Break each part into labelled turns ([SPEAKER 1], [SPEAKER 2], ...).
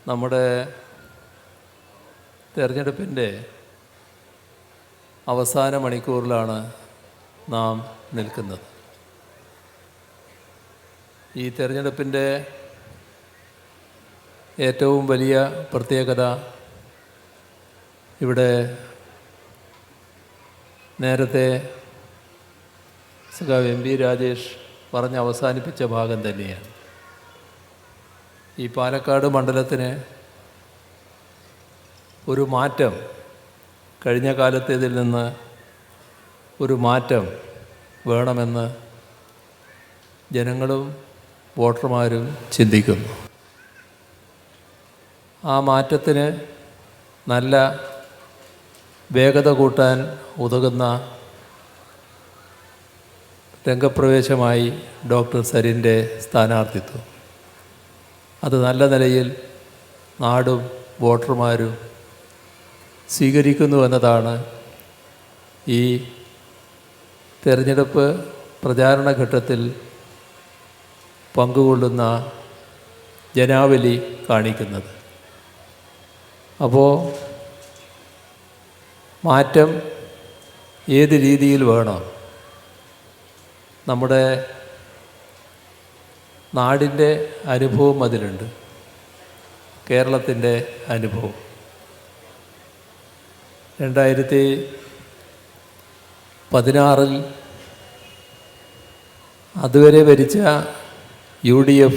[SPEAKER 1] നമ്മുടെ തെരഞ്ഞെടുപ്പിൻ്റെ അവസാന മണിക്കൂറിലാണ് നാം നിൽക്കുന്നത്. ഈ തെരഞ്ഞെടുപ്പിൻ്റെ ഏറ്റവും വലിയ പ്രത്യേകത ഇവിടെ നേരത്തെ സഖാവ് എം പി രാജേഷ് പറഞ്ഞ് അവസാനിപ്പിച്ച ഭാഗം തന്നെയാണ്. ഈ പാലക്കാട് മണ്ഡലത്തിന് ഒരു മാറ്റം, കഴിഞ്ഞ കാലത്തേതിൽ നിന്ന് ഒരു മാറ്റം വേണമെന്ന് ജനങ്ങളും വോട്ടർമാരും ചിന്തിക്കുന്നു. ആ മാറ്റത്തിന് നല്ല വേഗത കൂട്ടാൻ ഉതകുന്ന രംഗപ്രവേശമായി ഡോക്ടർ സരിൻ്റെ സ്ഥാനാർത്ഥിത്വം. അത് നല്ല നിലയിൽ നാടും വോട്ടർമാരും സ്വീകരിക്കുന്നു എന്നതാണ് ഈ തെരഞ്ഞെടുപ്പ് പ്രചാരണ ഘട്ടത്തിൽ പങ്കുകൊള്ളുന്ന ജനാവലി കാണിക്കുന്നത്. അപ്പോൾ മാറ്റം ഏത് രീതിയിൽ വേണം? നമ്മുടെ നാടിൻ്റെ അനുഭവം അതിലുണ്ട്, കേരളത്തിൻ്റെ അനുഭവം. 2016 അതുവരെ ഭരിച്ച UDF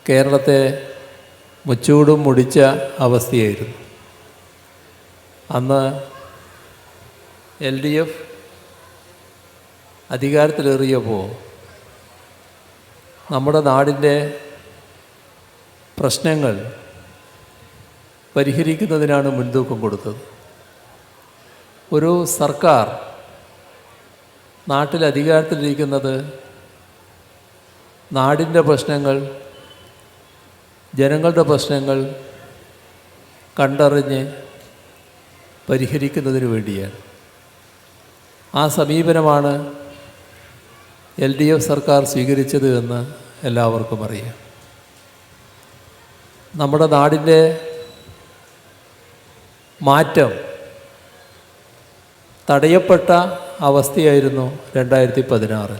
[SPEAKER 1] കേരളത്തെ മുച്ചൂടും മുടിച്ച അവസ്ഥയായിരുന്നു. അന്ന് LDF അധികാരത്തിലേറിയപ്പോൾ നമ്മുടെ നാടിൻ്റെ പ്രശ്നങ്ങൾ പരിഹരിക്കുന്നതിനാണ് മുൻതൂക്കം കൊടുത്തത്. ഒരു സർക്കാർ നാട്ടിൽ അധികാരത്തിലിരിക്കുന്നത് നാടിൻ്റെ പ്രശ്നങ്ങൾ, ജനങ്ങളുടെ പ്രശ്നങ്ങൾ കണ്ടറിഞ്ഞ് പരിഹരിക്കുന്നതിന് വേണ്ടിയാണ്. ആ സമീപനമാണ് LDF സർക്കാർ സ്വീകരിച്ചത് എന്ന് എല്ലാവർക്കും അറിയാം. നമ്മുടെ നാടിൻ്റെ മാറ്റം തടയപ്പെട്ട അവസ്ഥയായിരുന്നു 2016.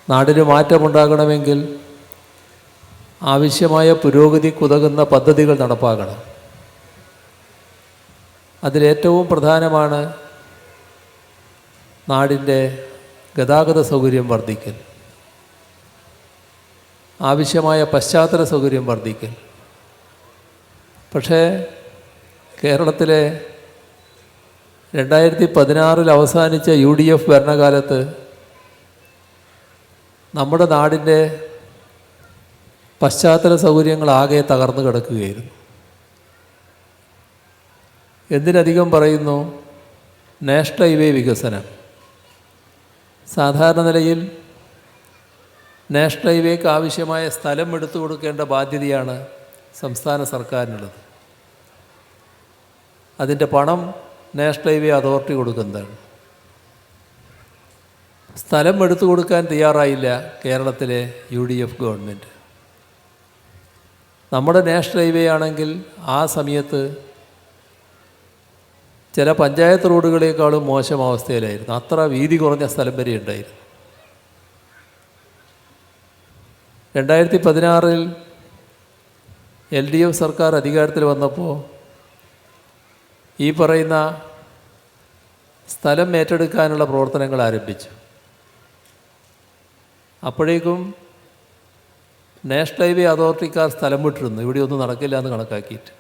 [SPEAKER 1] നാടിന് മാറ്റമുണ്ടാകണമെങ്കിൽ ആവശ്യമായ പുരോഗതിക്കുതകുന്ന പദ്ധതികൾ നടപ്പാക്കണം. അതിലേറ്റവും പ്രധാനമാണ് നാടിൻ്റെ ഗതാഗത സൗകര്യം വർദ്ധിക്കൽ, ആവശ്യമായ പശ്ചാത്തല സൗകര്യം വർദ്ധിക്കൽ. പക്ഷേ കേരളത്തിലെ 2016 അവസാനിച്ച UDF ഭരണകാലത്ത് നമ്മുടെ നാടിൻ്റെ പശ്ചാത്തല സൗകര്യങ്ങളാകെ തകർന്നു കിടക്കുകയായിരുന്നു. എന്തിനധികം പറയുന്നു, നാഷണൽ ഹൈവേ വികസനം. സാധാരണ നിലയിൽ നാഷണൽ ഹൈവേക്ക് ആവശ്യമായ സ്ഥലം എടുത്തു കൊടുക്കേണ്ട ബാധ്യതയാണ് സംസ്ഥാന സർക്കാരിനുള്ളത്. അതിൻ്റെ പണം നാഷണൽ ഹൈവേ അതോറിറ്റി കൊടുക്കുന്നതാണ്. സ്ഥലം എടുത്തു കൊടുക്കാൻ തയ്യാറായില്ല കേരളത്തിലെ UDF ഗവൺമെൻറ്. നമ്മുടെ നാഷണൽ ഹൈവേ ആണെങ്കിൽ ആ സമയത്ത് ചില പഞ്ചായത്ത് റോഡുകളേക്കാളും മോശം അവസ്ഥയിലായിരുന്നു. അത്ര വീതി കുറഞ്ഞ സ്ഥലം വരെ ഉണ്ടായിരുന്നു. 2016 LDF സർക്കാർ അധികാരത്തിൽ വന്നപ്പോൾ ഈ പറയുന്ന സ്ഥലം ഏറ്റെടുക്കാനുള്ള പ്രവർത്തനങ്ങൾ ആരംഭിച്ചു. അപ്പോഴേക്കും നാഷണൽ ഹൈവേ അതോറിറ്റിക്കാർ സ്ഥലം വിട്ടിരുന്നു, ഇവിടെ ഒന്നും നടക്കില്ല എന്ന് കണക്കാക്കിയിട്ട്.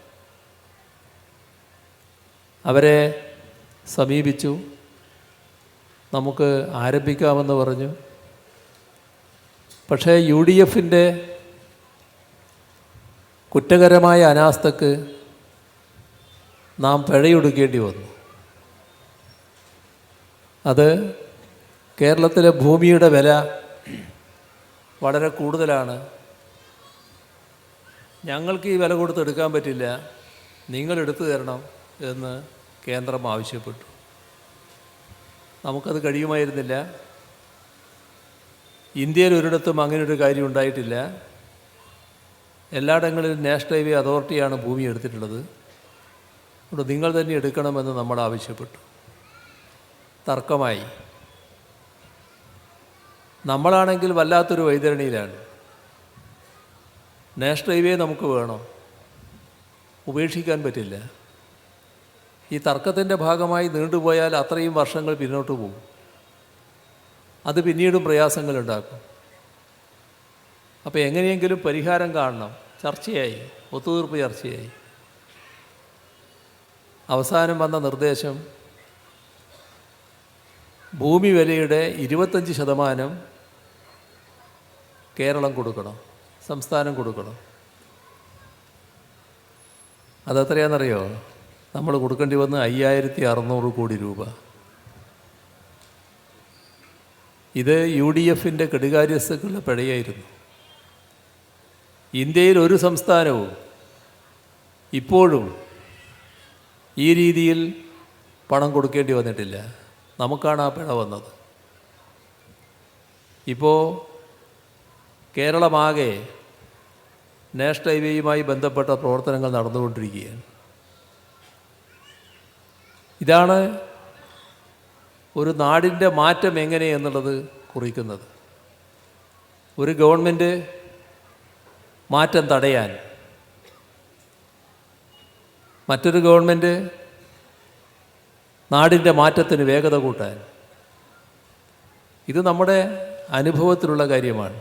[SPEAKER 1] അവരെ സമീപിച്ചു, നമുക്ക് ആരംഭിക്കാമെന്ന് പറഞ്ഞു. പക്ഷേ UDFൻ്റെ കുറ്റകരമായ അനാസ്ഥക്ക് നാം പിഴയൊടുക്കേണ്ടി വന്നു. അത് കേരളത്തിലെ ഭൂമിയുടെ വില വളരെ കൂടുതലാണ്, ഞങ്ങൾക്ക് ഈ വില കൊടുത്തെടുക്കാൻ പറ്റില്ല, നിങ്ങൾ എടുത്തു തരണം എന്ന് കേന്ദ്രം ആവശ്യപ്പെട്ടു. നമുക്കത് കഴിയുമായിരുന്നില്ല. ഇന്ത്യയിൽ ഒരിടത്തും അങ്ങനെയൊരു കാര്യം ഉണ്ടായിട്ടില്ല. എല്ലായിടങ്ങളിലും നാഷണൽ ഹൈവേ അതോറിറ്റിയാണ് ഭൂമി എടുത്തിട്ടുള്ളത്. അതുകൊണ്ട് നിങ്ങൾ തന്നെ എടുക്കണമെന്ന് നമ്മൾ ആവശ്യപ്പെട്ടു. തർക്കമായി. നമ്മളാണെങ്കിൽ വല്ലാത്തൊരു വൈതരണിയിലാണ്. നാഷണൽ ഹൈവേ നമുക്ക് വേണം, ഉപേക്ഷിക്കാൻ പറ്റില്ല. ഈ തർക്കത്തിൻ്റെ ഭാഗമായി നീണ്ടുപോയാൽ അത്രയും വർഷങ്ങൾ പിന്നോട്ട് പോകും. അത് പിന്നീടും പ്രയാസങ്ങളുണ്ടാക്കും. അപ്പോൾ എങ്ങനെയെങ്കിലും പരിഹാരം കാണണം. ചർച്ചയായി, ഒത്തുതീർപ്പ് ചർച്ചയായി. അവസാനം വന്ന നിർദ്ദേശം ഭൂമി വിലയുടെ 25% കേരളം കൊടുക്കണം, സംസ്ഥാനം കൊടുക്കണം. അതെത്രയാണെന്നറിയോ? നമ്മൾ കൊടുക്കേണ്ടി വന്ന് 5600 കോടി രൂപ. ഇത് UDFൻ്റെ കെടുകാര്യസ്ഥക്കുള്ള പിഴയായിരുന്നു. ഇന്ത്യയിൽ ഒരു സംസ്ഥാനവും ഇപ്പോഴും ഈ രീതിയിൽ പണം കൊടുക്കേണ്ടി വന്നിട്ടില്ല. നമുക്കാണ് ആ പിഴ വന്നത്. ഇപ്പോൾ കേരളമാകെ നാഷണൽ ഹൈവേയുമായി ബന്ധപ്പെട്ട പ്രവർത്തനങ്ങൾ നടന്നുകൊണ്ടിരിക്കുകയാണ്. ഇതാണ് ഒരു നാടിൻ്റെ മാറ്റം എങ്ങനെ എന്നുള്ളത് കുറിക്കുന്നത്. ഒരു ഗവൺമെൻറ് മാറ്റം തടയാൻ, മറ്റൊരു ഗവൺമെൻറ് നാടിൻ്റെ മാറ്റത്തിന് വേഗത കൂട്ടാൻ. ഇത് നമ്മുടെ അനുഭവത്തിലുള്ള കാര്യമാണ്.